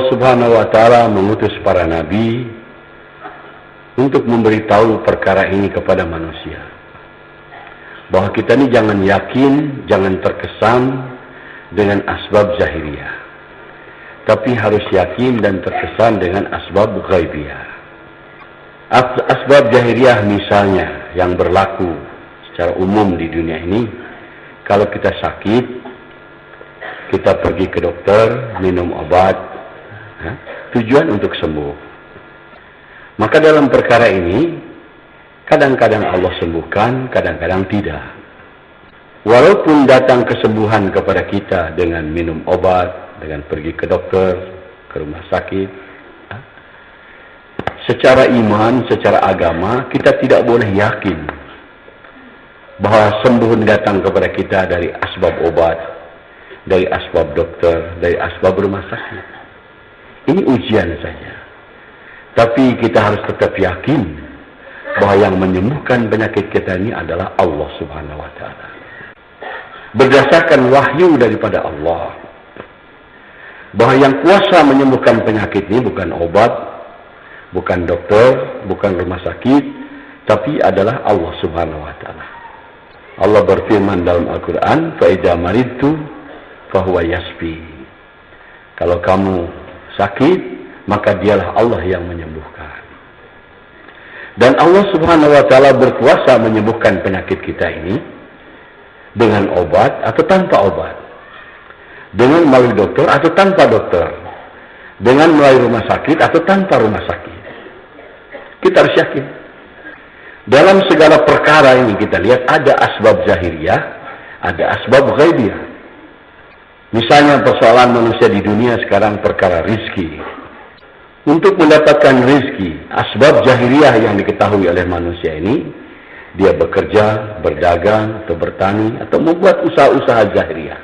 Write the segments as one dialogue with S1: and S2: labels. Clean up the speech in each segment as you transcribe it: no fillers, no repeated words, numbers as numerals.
S1: Subhanahu wa Ta'ala mengutus para nabi untuk memberitahu perkara ini kepada manusia. Bahwa kita ini jangan yakin, jangan terkesan dengan asbab zahiriyah, tapi harus yakin dan terkesan dengan asbab ghaibiyah. Asbab zahiriyah misalnya yang berlaku secara umum di dunia ini, kalau kita sakit, kita pergi ke dokter, minum obat, tujuan untuk sembuh. Maka dalam perkara ini, kadang-kadang Allah sembuhkan, kadang-kadang tidak. Walaupun datang kesembuhan kepada kita dengan minum obat, dengan pergi ke dokter, ke rumah sakit, secara iman, secara agama, kita tidak boleh yakin bahwa sembuh datang kepada kita dari asbab obat, dari asbab dokter, dari asbab rumah sakit. Ini ujian saja. Tapi kita harus tetap yakin bahwa yang menyembuhkan penyakit kita ini adalah Allah Subhanahu wa Ta'ala. Berdasarkan wahyu daripada Allah, bahwa yang kuasa menyembuhkan penyakit ini bukan obat, bukan dokter, bukan rumah sakit, tapi adalah Allah Subhanahu wa Ta'ala. Allah berfirman dalam Al-Quran, "Fa idza maridtu fahuwa yashfi." Kalau kamu sakit, maka dialah Allah yang menyembuhkan. Dan Allah Subhanahu wa Ta'ala berkuasa menyembuhkan penyakit kita ini dengan obat atau tanpa obat, dengan melalui dokter atau tanpa dokter, dengan melalui rumah sakit atau tanpa rumah sakit. Kita harus yakin. Dalam segala perkara ini kita lihat ada asbab zahiriyah, ada asbab ghaibiyah. Misalnya persoalan manusia di dunia sekarang perkara rizki. Untuk mendapatkan rizki, asbab zahiriyah yang diketahui oleh manusia ini, dia bekerja, berdagang, atau bertani, atau membuat usaha-usaha zahiriyah.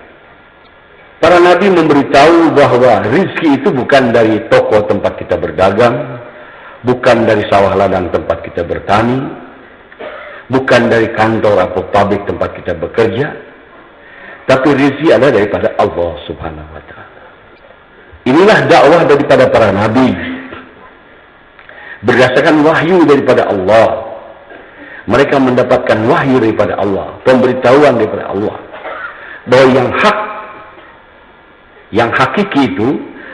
S1: Para nabi memberitahu bahwa rizki itu bukan dari toko tempat kita berdagang, bukan dari sawah ladang tempat kita bertani, bukan dari kantor atau pabrik tempat kita bekerja, tapi rizki adalah daripada Allah Subhanahu wa Ta'ala. Inilah dakwah daripada para nabi. Berdasarkan wahyu daripada Allah. Mereka mendapatkan wahyu daripada Allah, pemberitahuan daripada Allah, bahwa yang hak, yang hakiki itu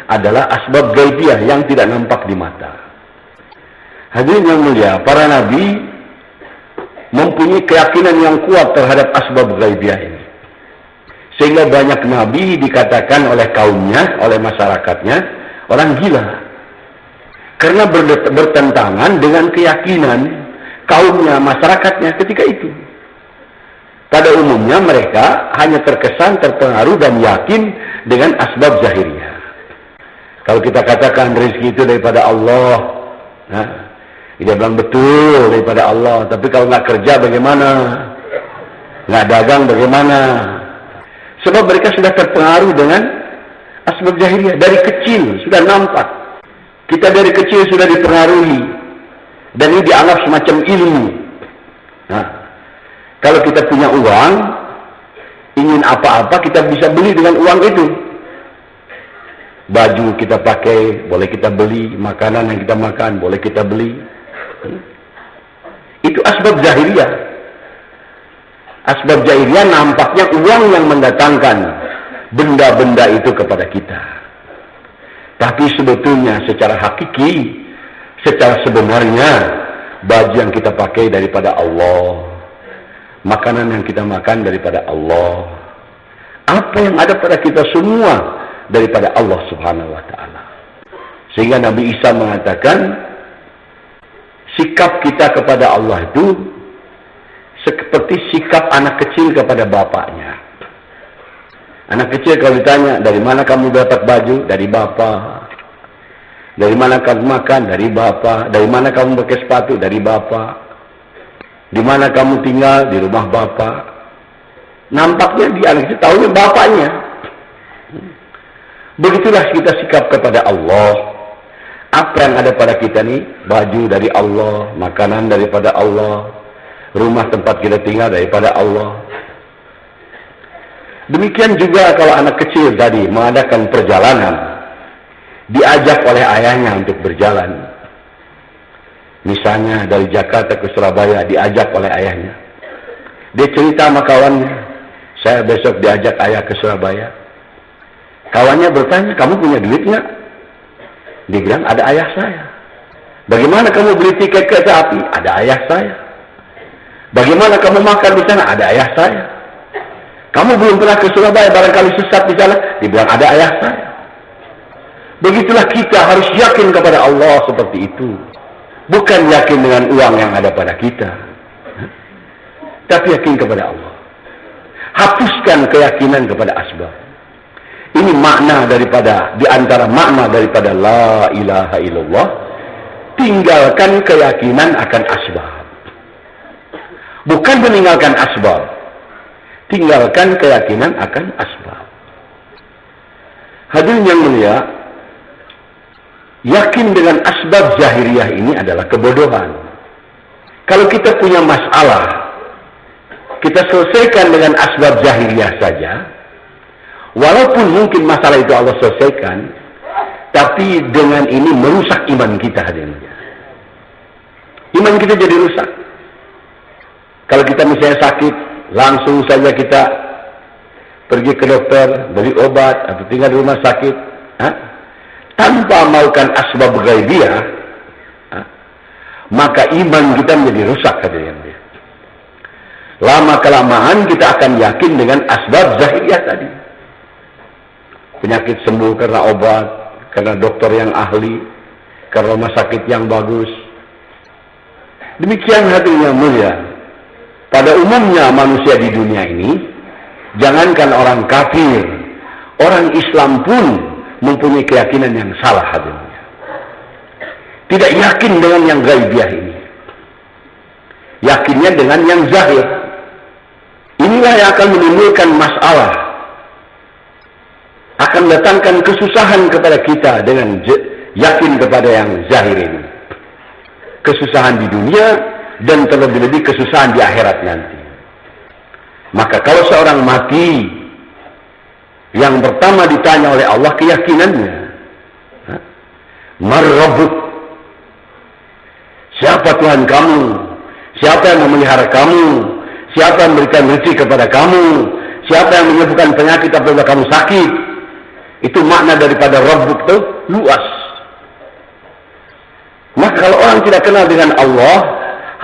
S1: adalah asbab ghaibiyah yang tidak nampak di mata. Hadirin yang mulia, para nabi mempunyai keyakinan yang kuat terhadap asbab ghaibiyah ini. Sehingga banyak nabi dikatakan oleh kaumnya, oleh masyarakatnya, orang gila. Karena bertentangan dengan keyakinan kaumnya, masyarakatnya ketika itu. Pada umumnya mereka hanya terkesan, terpengaruh dan yakin dengan asbab zahiriyah. Kalau kita katakan rezeki itu daripada Allah, dia bilang betul daripada Allah. Tapi kalau nggak kerja bagaimana? Nggak dagang bagaimana? Sebab mereka sudah terpengaruh dengan asbab zahiriyah. Dari kecil sudah nampak. Kita dari kecil sudah dipengaruhi. Dan ini dianggap semacam ilmu. Kalau kita punya uang, ingin apa-apa kita bisa beli dengan uang itu. Baju kita pakai, boleh kita beli. Makanan yang kita makan, boleh kita beli. Itu asbab zahiriyah. Asbab zahiriyah nampaknya uang yang mendatangkan benda-benda itu kepada kita. Tapi sebetulnya secara hakiki, secara sebenarnya, baju yang kita pakai daripada Allah, makanan yang kita makan daripada Allah, apa yang ada pada kita semua daripada Allah Subhanahu wa Ta'ala. Sehingga Nabi Isa mengatakan, sikap kita kepada Allah itu seperti sikap anak kecil kepada bapaknya. Anak kecil kalau ditanya, dari mana kamu dapat baju? Dari bapak. Dari mana kamu makan? Dari bapak. Dari mana kamu pakai sepatu? Dari bapak. Di mana kamu tinggal? Di rumah bapak. Nampaknya di anak kecil tahunya bapaknya. Begitulah kita sikap kepada Allah. Apa yang ada pada kita nih? Baju dari Allah, makanan daripada Allah, rumah tempat kita tinggal daripada Allah. Demikian juga kalau anak kecil tadi mengadakan perjalanan, diajak oleh ayahnya untuk berjalan. Misalnya dari Jakarta ke Surabaya diajak oleh ayahnya. Dia cerita sama kawannya, saya besok diajak ayah ke Surabaya. Kawannya bertanya, kamu punya duit nggak? Dia bilang, ada ayah saya. Bagaimana kamu beli tiket kereta api? Ada ayah saya. Bagaimana kamu makan di sana? Ada ayah saya. Kamu belum pernah ke Surabaya, barangkali sesat di sana? Dia bilang, ada ayah saya. Begitulah kita harus yakin kepada Allah seperti itu. Bukan yakin dengan uang yang ada pada kita, tapi yakin kepada Allah. Hapuskan keyakinan kepada asbab. Ini makna daripada, di antara makna daripada la ilaha illallah. Tinggalkan keyakinan akan asbab. Bukan meninggalkan asbab. Tinggalkan keyakinan akan asbab. Hadirin yang mulia, yakin dengan asbab zahiriyah ini adalah kebodohan. Kalau kita punya masalah, kita selesaikan dengan asbab zahiriyah saja. Walaupun mungkin masalah itu Allah selesaikan, tapi dengan ini merusak iman kita, hadirin. Iman kita jadi rusak. Kalau kita misalnya sakit, langsung saja kita pergi ke dokter, beli obat, atau tinggal di rumah sakit, tanpa melakukan asbab ghaibiyah, maka iman kita menjadi rusak, hadirin. Lama-kelamaan kita akan yakin dengan asbab zahiriyah tadi. Penyakit sembuh karena obat, karena dokter yang ahli, karena rumah sakit yang bagus. Demikian hadirin yang mulia. Pada umumnya manusia di dunia ini, jangankan orang kafir, orang Islam pun mempunyai keyakinan yang salah, hadirin. Tidak yakin dengan yang ghaibiyah ini. Yakinnya dengan yang zahir. Inilah yang akan menimbulkan masalah. Akan datangkan kesusahan kepada kita dengan yakin kepada yang zahir ini. Kesusahan di dunia dan terlebih-lebih kesusahan di akhirat nanti. Maka kalau seorang mati, yang pertama ditanya oleh Allah keyakinannya. Man rabbuk? Siapa Tuhan kamu? Siapa yang memelihara kamu? Siapa yang memberikan rezeki kepada kamu? Siapa yang menyembuhkan penyakit apabila kamu sakit? Itu makna daripada rabbuk itu luas. Maka kalau orang tidak kenal dengan Allah,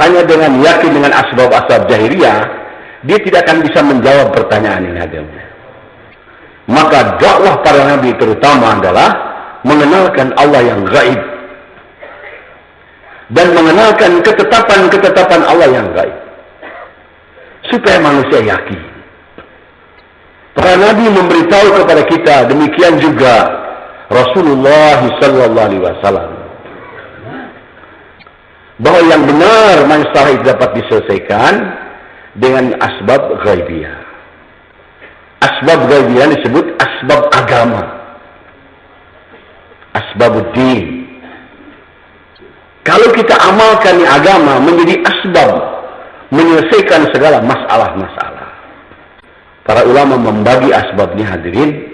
S1: hanya dengan yakin dengan asbab-asbab zahiriyah, dia tidak akan bisa menjawab pertanyaan ini, hadirin. Maka dakwah para nabi terutama adalah mengenalkan Allah yang gaib dan mengenalkan ketetapan-ketetapan Allah yang gaib supaya manusia yakin. Para nabi memberitahu kepada kita, demikian juga Rasulullah sallallahu alaihi wasallam, bahwa yang benar masalah itu dapat diselesaikan dengan asbab ghaibiyah. Asbab ghaibiyah disebut asbab agama, asbabuddin. Kalau kita amalkan agama menjadi asbab menyelesaikan segala masalah-masalah. Para ulama membagi asbabnya, hadirin,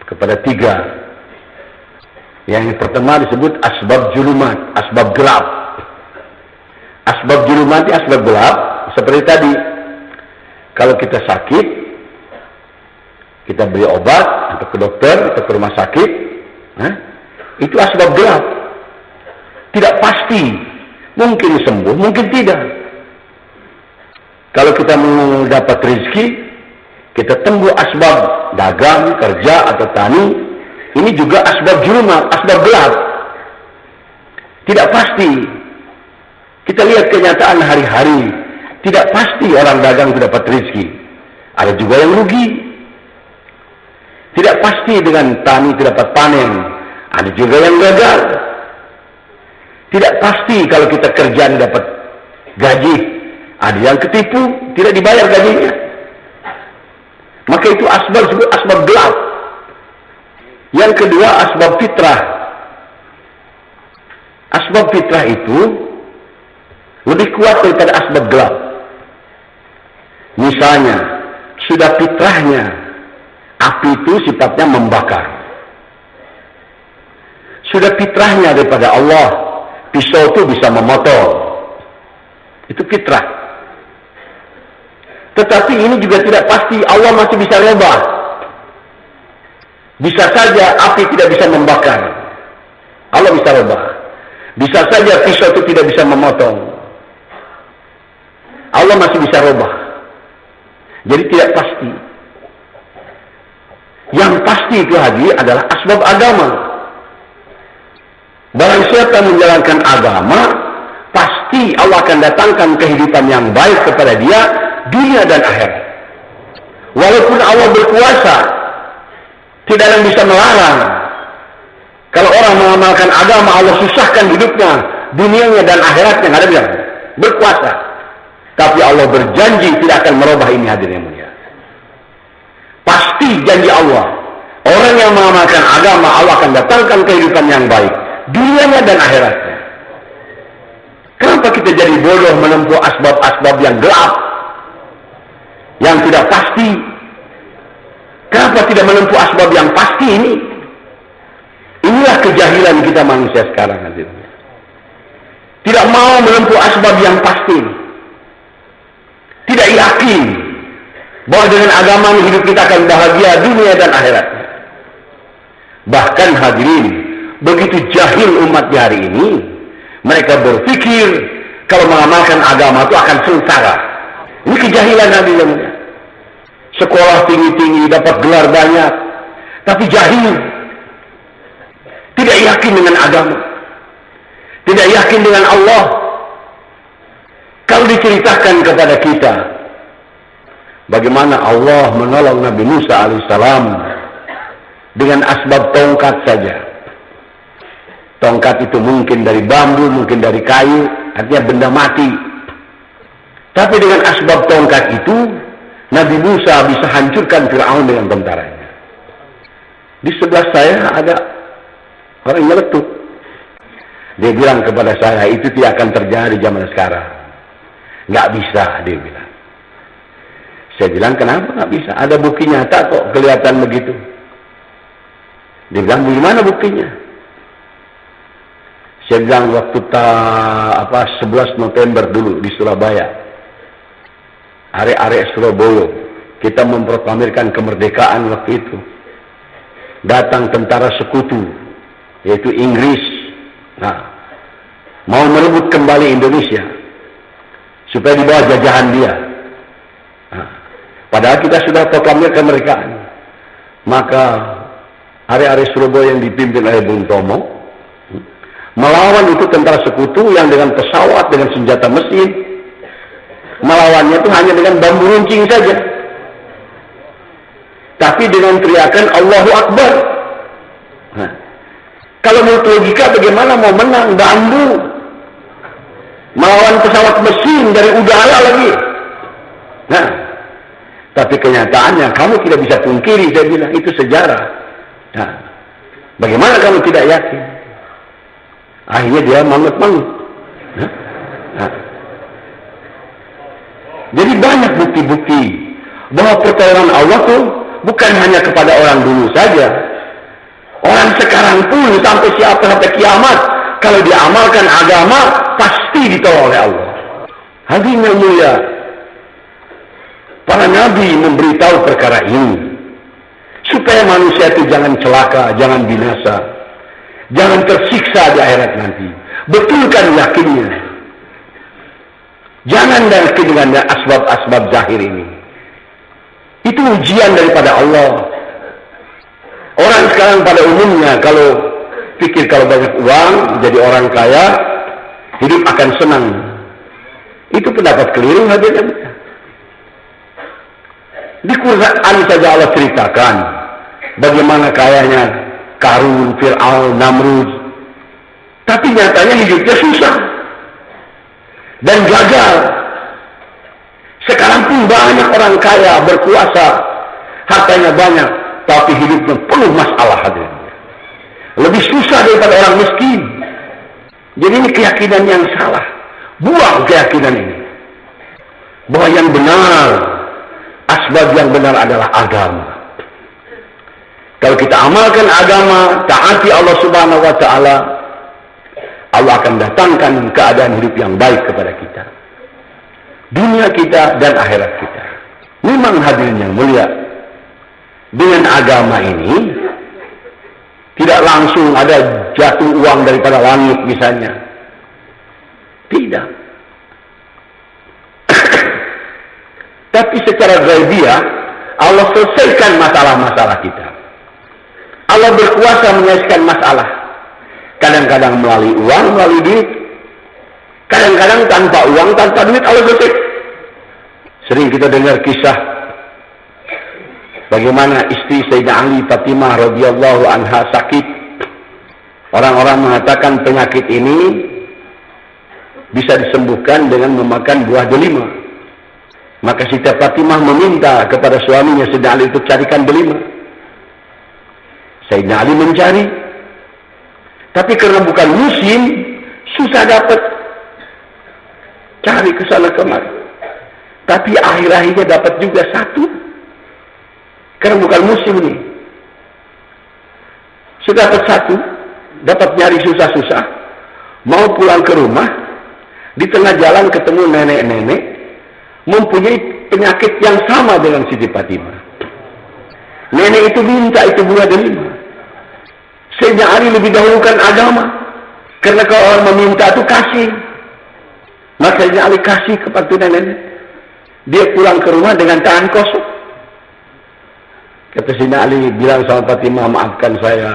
S1: kepada 3. Yang pertama disebut asbab julumat, asbab gelap. Asbab julumat, asbab gelap, seperti tadi. Kalau kita sakit, kita beli obat, atau ke dokter, atau ke rumah sakit, itu asbab gelap. Tidak pasti, mungkin sembuh, mungkin tidak. Kalau kita mau dapat rezeki, kita tunggu asbab dagang, kerja, atau tani. Ini juga asbab julumat, asbab gelap. Tidak pasti. Kita lihat kenyataan hari-hari. Tidak pasti orang dagang itu dapat rezeki. Ada juga yang rugi. Tidak pasti dengan tani tidak dapat panen. Ada juga yang gagal. Tidak pasti kalau kita kerjaan dapat gaji. Ada yang ketipu, tidak dibayar gajinya. Maka itu asbab disebut asbab gelap. Yang kedua, asbab fitrah. Asbab fitrah itu lebih kuat daripada asbab gelap. Misalnya, sudah fitrahnya api itu sifatnya membakar. Sudah fitrahnya daripada Allah. Pisau itu bisa memotong. Itu fitrah. Tetapi ini juga tidak pasti. Allah masih bisa rubah. Bisa saja api tidak bisa membakar. Allah bisa rubah. Bisa saja pisau itu tidak bisa memotong. Allah masih bisa rubah. Jadi tidak pasti. Yang pasti itu hadir adalah asbab agama. Barang siapa menjalankan agama, pasti Allah akan datangkan kehidupan yang baik kepada dia, dunia dan akhirat. Walaupun Allah berkuasa, tidak ada yang bisa melarang. Kalau orang mengamalkan agama, Allah susahkan hidupnya, dunianya dan akhiratnya, nggak ada bilang. Berkuasa. Tapi Allah berjanji tidak akan merubah ini, hadirin yang mulia. Pasti janji Allah. Orang yang mengamalkan agama, Allah akan datangkan kehidupan yang baik, dunianya dan akhiratnya. Kenapa kita jadi bodoh menempuh asbab-asbab yang gelap, yang tidak pasti? Kenapa tidak menempuh asbab yang pasti ini? Inilah kejahilan kita manusia sekarang, hadirin. Tidak mau menempuh asbab yang pasti. Tidak yakin bahwa dengan agama hidup kita akan bahagia dunia dan akhiratnya. Bahkan hadirin, begitu jahil umat di hari ini, mereka berpikir kalau mengamalkan agama itu akan sengsara. Ini kejahilan hadirin. Sekolah tinggi-tinggi, dapat gelar banyak, tapi jahil. Tidak yakin dengan agama. Tidak yakin dengan Allah. Kalau diceritakan kepada kita bagaimana Allah menolong Nabi Musa alaihissalam dengan asbab tongkat saja. Tongkat itu mungkin dari bambu, mungkin dari kayu, artinya benda mati. Tapi dengan asbab tongkat itu, Nabi Musa bisa hancurkan Fir'aun dengan tentaranya. Di sebelah saya ada orang nyeletuk. Dia bilang kepada saya, itu tidak akan terjadi zaman sekarang. Nggak bisa, dia bilang. Saya bilang, kenapa nggak bisa? Ada bukti nyata kok, kelihatan begitu. Dia bilang, bagaimana buktinya? Saya bilang, waktu 11 November dulu di Surabaya. Arek-arek Surabaya. Kita memproklamirkan kemerdekaan waktu itu. Datang tentara sekutu, yaitu Inggris. Nah, mau merebut kembali Indonesia supaya di bawah jajahan dia. Nah, padahal kita sudah proklamir kemerdekaan. Maka area-area Surabaya yang dipimpin oleh Bung Tomo melawan itu tentara sekutu yang dengan pesawat, dengan senjata mesin. Melawannya itu hanya dengan bambu runcing saja. Tapi dengan teriakan Allahu Akbar. Nah, kalau menurut logika bagaimana mau menang bambu melawan pesawat mesin dari udara lagi? Nah, tapi kenyataannya kamu tidak bisa pungkiri, saya bilang itu sejarah. Nah, bagaimana kamu tidak yakin? Akhirnya dia mangut-mangut. Nah. Jadi banyak bukti-bukti bahwa pertolongan Allah itu bukan hanya kepada orang dulu saja. Orang sekarang pun sampai kiamat, kalau diamalkan agama pasti ditolong oleh Allah. Hadirin yang mulia, para nabi memberitahu perkara ini supaya manusia itu jangan celaka, jangan binasa, jangan tersiksa di akhirat nanti. Betulkan yakinnya. Jangan yakin dengan asbab-asbab zahir ini. Itu ujian daripada Allah. Orang sekarang pada umumnya kalau pikir kalau banyak uang, jadi orang kaya, hidup akan senang. Itu pendapat keliru hadirin. Di Quran saja Allah ceritakan bagaimana kayanya Qarun, Fir'aun, Namrud. Tapi nyatanya hidupnya susah dan gagal. Sekarang pun banyak orang kaya, berkuasa, hartanya banyak, tapi hidupnya penuh masalah hadirin. Lebih susah daripada orang miskin. Jadi ini keyakinan yang salah. Buang keyakinan ini. Bahwa yang benar, asbab yang benar adalah agama. Kalau kita amalkan agama, taati Allah Subhanahu wa taala, Allah akan datangkan keadaan hidup yang baik kepada kita. Dunia kita dan akhirat kita. Memang hadirin yang mulia, dengan agama ini tidak langsung ada jatuh uang daripada langit misalnya. Tidak. Tapi secara ghaibiyah Allah selesaikan masalah-masalah kita. Allah berkuasa menyelesaikan masalah. Kadang-kadang melalui uang, melalui duit. Kadang-kadang tanpa uang, tanpa duit Allah selesai. Sering kita dengar kisah bagaimana istri Sayyidina Ali Fatimah radhiyallahu anha sakit. Orang-orang mengatakan penyakit ini bisa disembuhkan dengan memakan buah delima. Maka Siti Fatimah meminta kepada suaminya Sayyidina Ali untuk carikan delima. Sayyidina Ali mencari, tapi karena bukan musim, susah dapat. Cari ke sana kemari. Tapi akhir-akhirnya dapat juga satu. Karena bukan musim ini. Sudah dapat satu, dapat nyari susah-susah. Mau pulang ke rumah, di tengah jalan ketemu nenek-nenek, mempunyai penyakit yang sama dengan Siti Fatimah. Nenek itu minta itu bunga delima. Sayyidina Ali lebih dahulukan agama. Karena kalau orang meminta itu kasih. Maka Sayyidina Ali kasih kepada nenek. Dia pulang ke rumah dengan tangan kosong. Kata Sayyidina Ali bilang sama Fatimah, maafkan saya.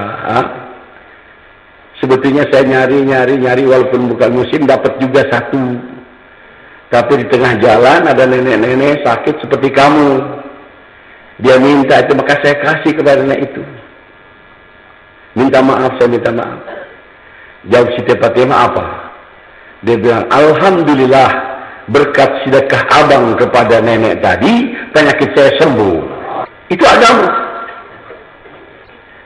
S1: Sebetulnya saya nyari walaupun bukan musim dapat juga satu. Tapi di tengah jalan ada nenek-nenek sakit seperti kamu. Dia minta itu, maka saya kasih kepada nenek itu. Minta maaf, saya minta maaf. Jawab Siti Fatimah apa? Dia bilang, alhamdulillah berkat sedekah abang kepada nenek tadi, penyakit saya sembuh. Itu agama.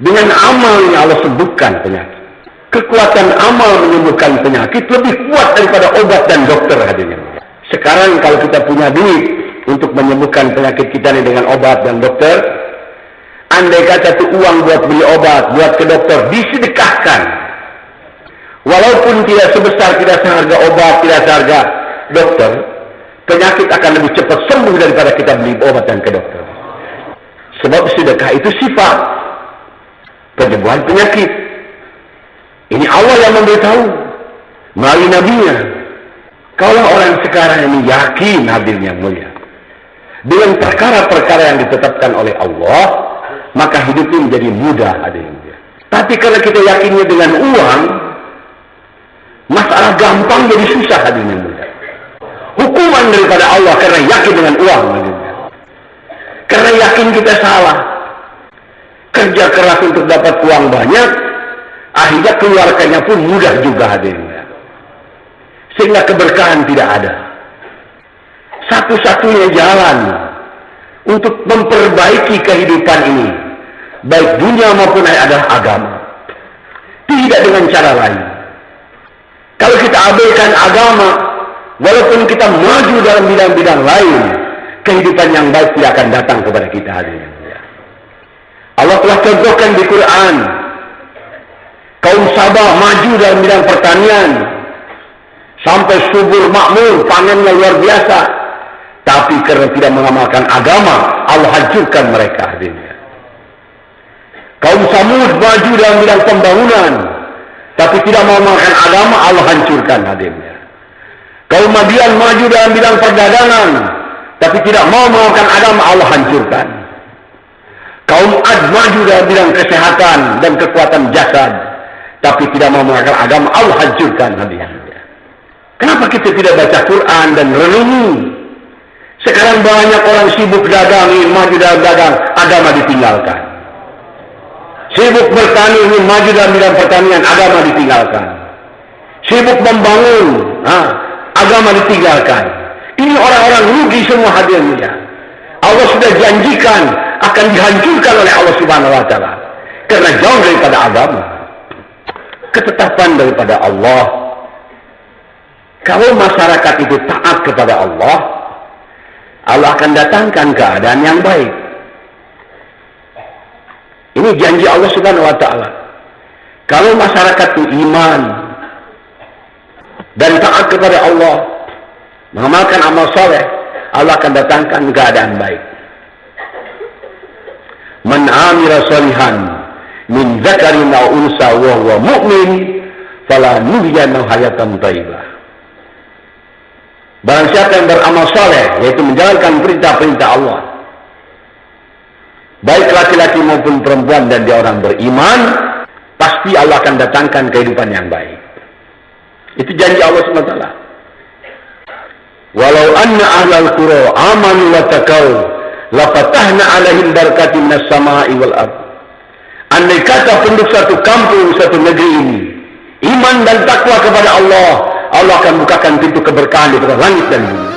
S1: Dengan amal yang Allah sembuhkan penyakit. Kekuatan amal menyembuhkan penyakit lebih kuat daripada obat dan dokter hadirnya. Sekarang kalau kita punya duit untuk menyembuhkan penyakit kita ini dengan obat dan dokter, andai kata itu uang buat beli obat, buat ke dokter, disedekahkan. Walaupun tidak sebesar, tidak seharga obat, tidak seharga dokter, penyakit akan lebih cepat sembuh daripada kita beli obat dan ke dokter. Sebab sedekah itu sifat penyembuhan penyakit. Ini Allah yang memberitahu melalui nabinya. Kalau orang sekarang ini yakin hadirnya mulia dengan perkara-perkara yang ditetapkan oleh Allah, maka hidup ini menjadi mudah hadirnya. Tapi kalau kita yakinnya dengan uang, masalah gampang jadi susah hadirnya mulia. Hukuman daripada Allah karena yakin dengan uang hadirnya. Karena yakin kita salah. Kerja keras untuk dapat uang banyak, akhirnya keluarkannya pun mudah juga hadirnya. Sehingga keberkahan tidak ada. Satu-satunya jalan untuk memperbaiki kehidupan ini, baik dunia maupun akhirat, adalah agama. Tidak dengan cara lain. Kalau kita abaikan agama, walaupun kita maju dalam bidang-bidang lain, kehidupan yang baik tidak akan datang kepada kita hadirnya. Allah telah contohkan di Quran, kaum Sabah maju dalam bidang pertanian, sampai subur makmur, panennya luar biasa. Tapi karena tidak mengamalkan agama, Allah hancurkan mereka hadirnya. Kaum Samud maju dalam bidang pembangunan, tapi tidak mengamalkan agama, Allah hancurkan hadirnya. Kaum Madian maju dalam bidang perdagangan, tapi tidak mau mengamalkan agama, Allah hancurkan. Kaum Ad maju dalam bidang kesehatan dan kekuatan jasad, tapi tidak mau mengamalkan agama, Allah hancurkan hadirnya. Kenapa kita tidak baca Quran dan renungi? Sekarang banyak orang sibuk dagang, ingin maju dalam dagang, agama ditinggalkan. Sibuk bertani, ingin maju dalam bidang pertanian, agama ditinggalkan. Sibuk membangun, agama ditinggalkan. Ini orang-orang rugi semua hadirnya. Allah sudah janjikan akan dihancurkan oleh Allah Subhanahu wa taala karena jauh daripada agama. Ketetapan daripada Allah. Kalau masyarakat itu taat kepada Allah, Allah akan datangkan keadaan yang baik. Ini Ini janji Allah Subhanahu wa taala. Kalau masyarakat itu iman dan taat kepada Allah, mengamalkan amal soleh, Allah akan datangkan keadaan baik. Man amila sholihan min dzakarin aw unsa wa huwa mu'min fala nuhyiyannahu hayatan thayyibah. Barang siapa yang beramal soleh, yaitu menjalankan perintah-perintah Allah, baik laki-laki maupun perempuan, dan dia orang beriman, pasti Allah akan datangkan kehidupan yang baik. Itu janji Allah SWT. Walau anna ahlal qura amanu wa taqaw la fatahna 'alaihim barakatin minas sama'i wal ardh. Andai kata penduduk satu kampung, satu negeri ini iman dan takwa kepada Allah, Allah akan bukakan pintu keberkahan di atas langit dan bumi.